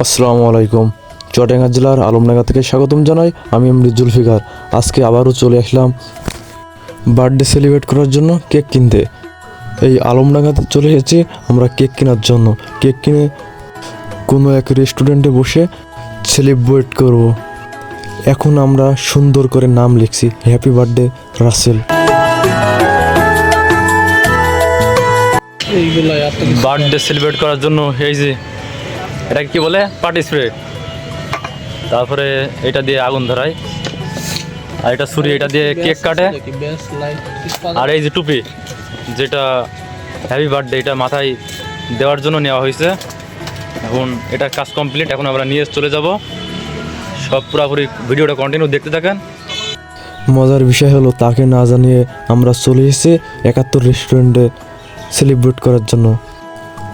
আসসালামু আলাইকুম। চুয়াডাঙ্গা জেলার আলমডাঙ্গা থেকে স্বাগতম জানাই। আমি এমডি জুলফিকার। আজকে আবারও চলে আসলাম বার্থডে সেলিব্রেট করার জন্য কেক কিনতে। এই আলমডাঙ্গাতে চলে এসেছি আমরা কেক কেনার জন্য। কেক কিনে কোনো এক রেস্টুরেন্টে বসে সেলিব্রেট করব। এখন আমরা সুন্দর করে নাম লিখছি, happy birthday Russel. Birthday celebrate করার জন্য এই যে এটা কি বলে পার্টি স্প্রে, তারপরে এটা দিয়ে আগুন ধরায়, আর এটা ছুরি, এটা দিয়ে কেক কাটে, আর এই যে টুপি যেটা হ্যাপি বার্থডে এটা মাথায় দেওয়ার জন্য নেওয়া হয়েছে। এখন এটার কাজ কমপ্লিট, এখন আমরা নিয়ে চলে যাব। সব পুরোপুরি ভিডিওটা কন্টিনিউ দেখতে থাকেন। মজার বিষয় হলো তাকে না জানিয়ে আমরা চলে এসেছি 71 রেস্টুরেন্টে সেলিব্রেট করার জন্য।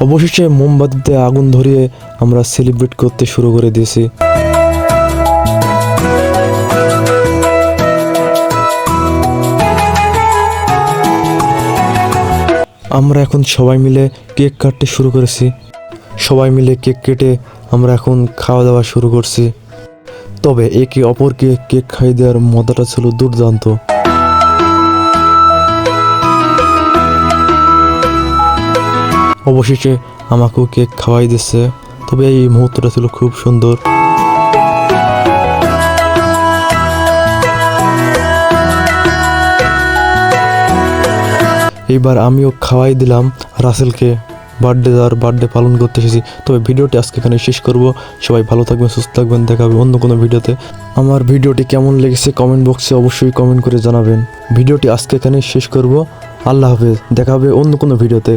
অবশেষে মোমবাতিতে আগুন ধরিয়ে আমরা সেলিব্রেট করতে শুরু করে দিয়েছি। আমরা এখন সবাই মিলে কেক কাটতে শুরু করেছি। সবাই মিলে কেক কেটে আমরা এখন খাওয়া দাওয়া শুরু করছি। তবে একে অপরকে কেক খাইয়ে দেওয়ার মজাটা ছিল দুর্দান্ত। অবশেষে আমাকেও কেক খাওয়াই দিচ্ছে। তবে এই মুহূর্তটা ছিল খুব সুন্দর। এইবার আমিও খাওয়াই দিলাম রাসেলকে। বার্থডে পালন করতে এসেছি। তবে ভিডিওটি আজকে এখানে শেষ করব। সবাই ভালো থাকবেন, সুস্থ থাকবেন। দেখা হবে অন্য কোনো ভিডিওতে। আমার ভিডিওটি কেমন লেগেছে কমেন্ট বক্সে অবশ্যই কমেন্ট করে জানাবেন। ভিডিওটি আজকে এখানে শেষ করব। আল্লাহ হাফেজ। দেখা হবে অন্য কোনো ভিডিওতে।